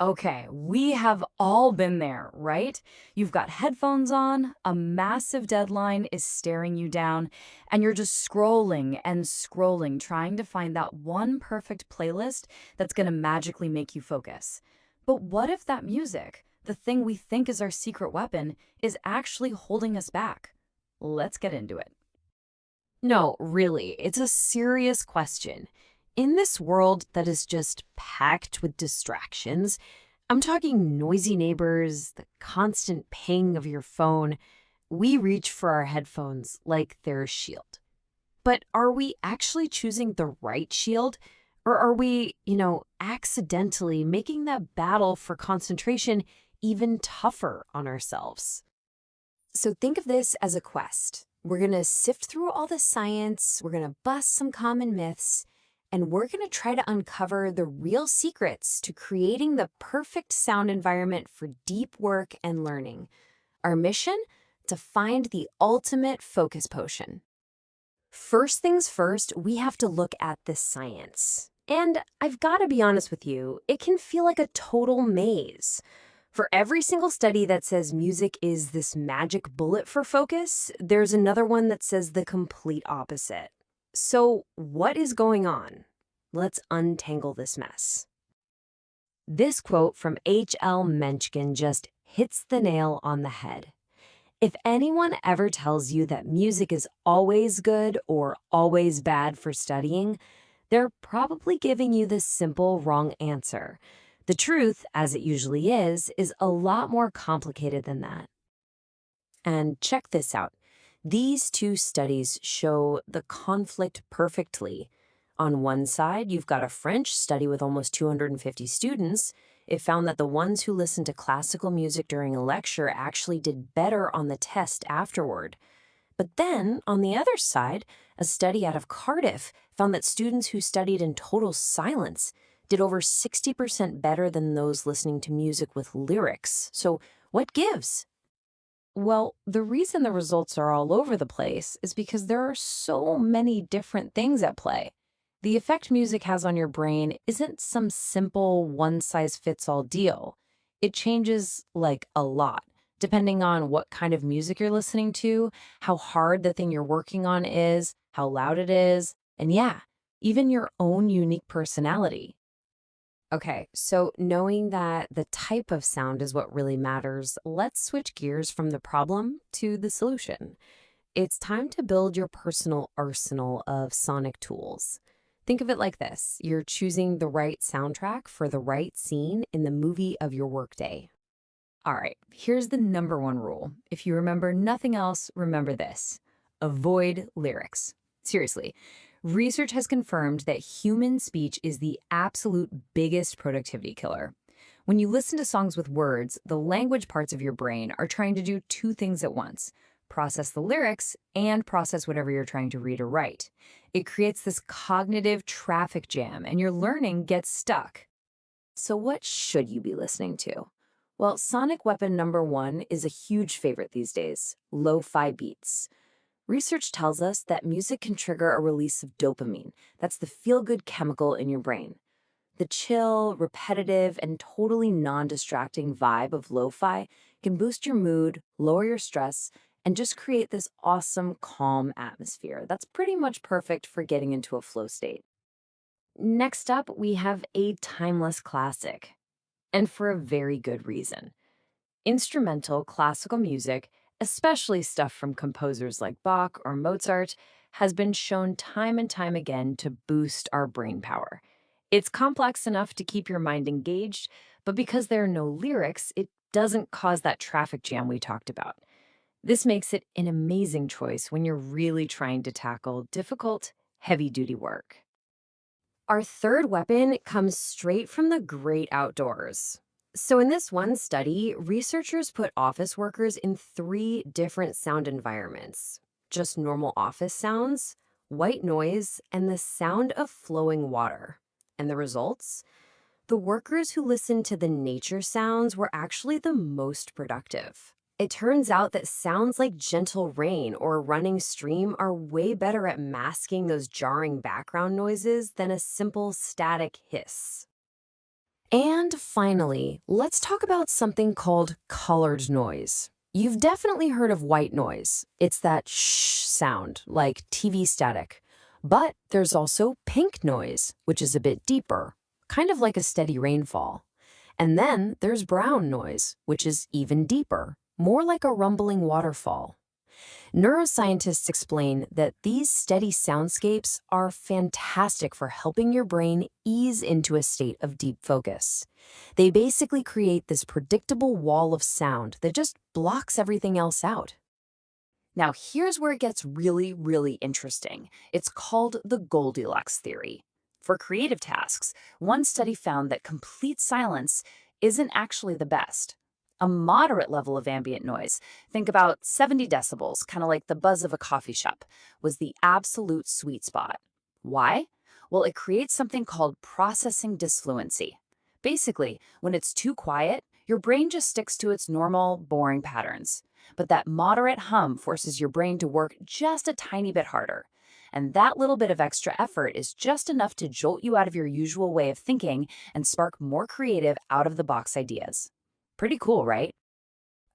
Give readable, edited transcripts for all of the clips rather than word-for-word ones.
Okay, we have all been there, right? You've got headphones on, a massive deadline is staring you down, and you're just scrolling and scrolling, trying to find that one perfect playlist that's going to magically make you focus. But what if that music, the thing we think is our secret weapon, is actually holding us back? Let's get into it. No, really, it's a serious question. In this world that is just packed with distractions, I'm talking noisy neighbors, the constant ping of your phone, we reach for our headphones like they're a shield. But are we actually choosing the right shield? Or are we, accidentally making that battle for concentration even tougher on ourselves? So think of this as a quest. We're going to sift through all the science, we're going to bust some common myths, and we're going to try to uncover the real secrets to creating the perfect sound environment for deep work and learning. Our mission? To find the ultimate focus potion. First things first, we have to look at the science. And I've got to be honest with you, it can feel like a total maze. For every single study that says music is this magic bullet for focus, there's another one that says the complete opposite. So, what is going on? Let's untangle this mess. This quote from H.L. Mencken just hits the nail on the head. If anyone ever tells you that music is always good or always bad for studying, they're probably giving you the simple wrong answer. The truth, as it usually is a lot more complicated than that. And check this out. These two studies show the conflict perfectly. On one side, you've got a French study with almost 250 students. It found that the ones who listened to classical music during a lecture actually did better on the test afterward. But then, on the other side, a study out of Cardiff found that students who studied in total silence did over 60% better than those listening to music with lyrics. So, what gives? Well, the reason the results are all over the place is because there are so many different things at play. The effect music has on your brain isn't some simple one-size-fits-all deal. It changes like a lot, depending on what kind of music you're listening to, how hard the thing you're working on is, how loud it is, and yeah, even your own unique personality. Okay, so knowing that the type of sound is what really matters, let's switch gears from the problem to the solution. It's time to build your personal arsenal of sonic tools. Think of it like this. You're choosing the right soundtrack for the right scene in the movie of your workday. All right, here's the number one rule. If you remember nothing else, remember this: avoid lyrics. Seriously, research has confirmed that human speech is the absolute biggest productivity killer. When you listen to songs with words, the language parts of your brain are trying to do two things at once: process the lyrics and process whatever you're trying to read or write. It creates this cognitive traffic jam, and your learning gets stuck. So, what should you be listening to? Well, sonic weapon number one is a huge favorite these days: lo fi beats. Research tells us that music can trigger a release of dopamine. That's the feel good chemical in your brain. The chill, repetitive, and totally non distracting vibe of lo fi can boost your mood, lower your stress, and just create this awesome, calm atmosphere that's pretty much perfect for getting into a flow state. Next up, we have a timeless classic, and for a very good reason. Instrumental classical music, especially stuff from composers like Bach or Mozart, has been shown time and time again to boost our brain power. It's complex enough to keep your mind engaged, but because there are no lyrics, it doesn't cause that traffic jam we talked about. This makes it an amazing choice when you're really trying to tackle difficult, heavy duty work. Our third weapon comes straight from the great outdoors. So, in this one study, researchers put office workers in three different sound environments: just normal office sounds, white noise, and the sound of flowing water. And the results? The workers who listened to the nature sounds were actually the most productive. It turns out that sounds like gentle rain or a running stream are way better at masking those jarring background noises than a simple static hiss. And finally, let's talk about something called colored noise. You've definitely heard of white noise. It's that shh sound, like TV static. But there's also pink noise, which is a bit deeper, kind of like a steady rainfall. And then there's brown noise, which is even deeper, more like a rumbling waterfall. Neuroscientists explain that these steady soundscapes are fantastic for helping your brain ease into a state of deep focus. They basically create this predictable wall of sound that just blocks everything else out. Now, here's where it gets really, really interesting. It's called the Goldilocks Theory. For creative tasks, one study found that complete silence isn't actually the best. A moderate level of ambient noise, think about 70 decibels, kind of like the buzz of a coffee shop, was the absolute sweet spot. Why? Well, it creates something called processing disfluency. Basically, when it's too quiet, your brain just sticks to its normal, boring patterns. But that moderate hum forces your brain to work just a tiny bit harder. And that little bit of extra effort is just enough to jolt you out of your usual way of thinking and spark more creative, out-of-the-box ideas. Pretty cool, right?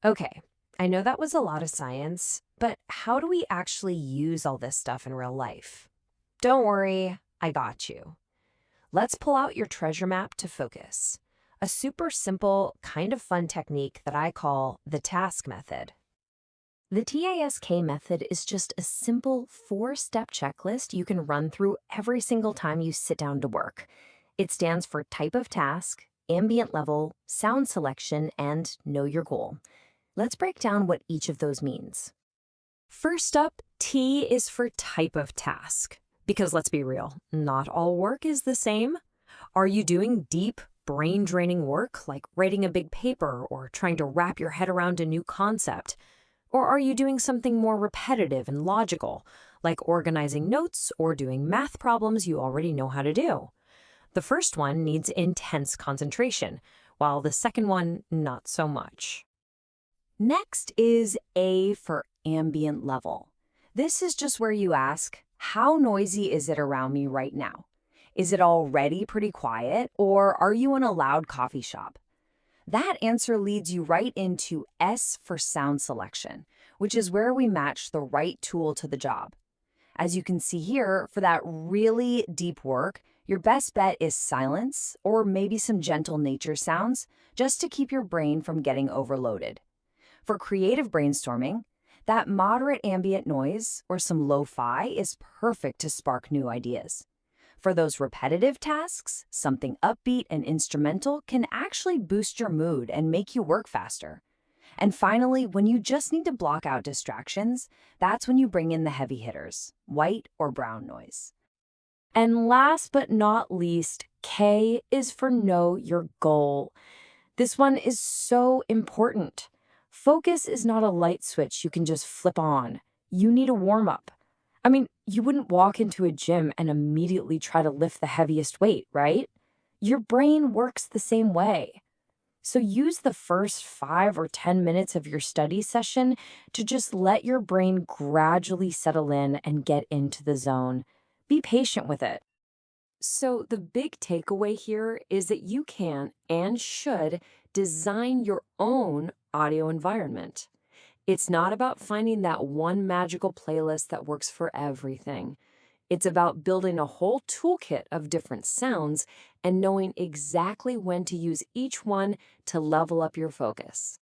Okay, I know that was a lot of science, but how do we actually use all this stuff in real life? Don't worry, I got you. Let's pull out your treasure map to focus. A super simple, kind of fun technique that I call the T.A.S.K method. The T.A.S.K method is just a simple 4-step checklist you can run through every single time you sit down to work. It stands for type of task, ambient level, sound selection, and know your goal. Let's break down what each of those means. First up, T is for type of task. Because let's be real, not all work is the same. Are you doing deep, brain-draining work like writing a big paper or trying to wrap your head around a new concept? Or are you doing something more repetitive and logical, like organizing notes or doing math problems you already know how to do? The first one needs intense concentration, while the second one, not so much. Next is A for ambient level. This is just where you ask, how noisy is it around me right now? Is it already pretty quiet, or are you in a loud coffee shop? That answer leads you right into S for sound selection, which is where we match the right tool to the job. As you can see here, for that really deep work, your best bet is silence or maybe some gentle nature sounds, just to keep your brain from getting overloaded. For creative brainstorming, that moderate ambient noise or some lo-fi is perfect to spark new ideas. For those repetitive tasks, something upbeat and instrumental can actually boost your mood and make you work faster. And finally, when you just need to block out distractions, that's when you bring in the heavy hitters, white or brown noise. And last but not least, K is for know your goal. This one is so important. Focus is not a light switch you can just flip on. You need a warm-up. I mean, you wouldn't walk into a gym and immediately try to lift the heaviest weight, right? Your brain works the same way. So use the first 5 or 10 minutes of your study session to just let your brain gradually settle in and get into the zone. Be patient with it. So the big takeaway here is that you can and should design your own audio environment. It's not about finding that one magical playlist that works for everything. It's about building a whole toolkit of different sounds and knowing exactly when to use each one to level up your focus.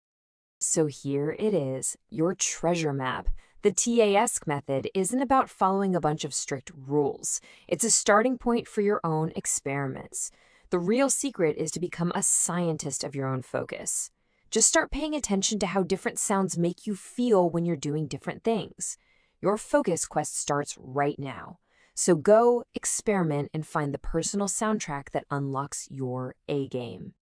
So here it is, your treasure map. The T.A.S.K method isn't about following a bunch of strict rules. It's a starting point for your own experiments. The real secret is to become a scientist of your own focus. Just start paying attention to how different sounds make you feel when you're doing different things. Your focus quest starts right now. So go, experiment, and find the personal soundtrack that unlocks your A game.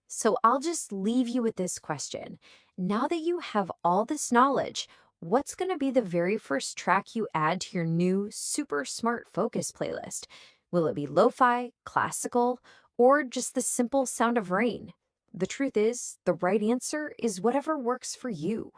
So I'll just leave you with this question. Now that you have all this knowledge, what's going to be the very first track you add to your new super smart focus playlist? Will it be lo-fi, classical, or just the simple sound of rain? The truth is, the right answer is whatever works for you.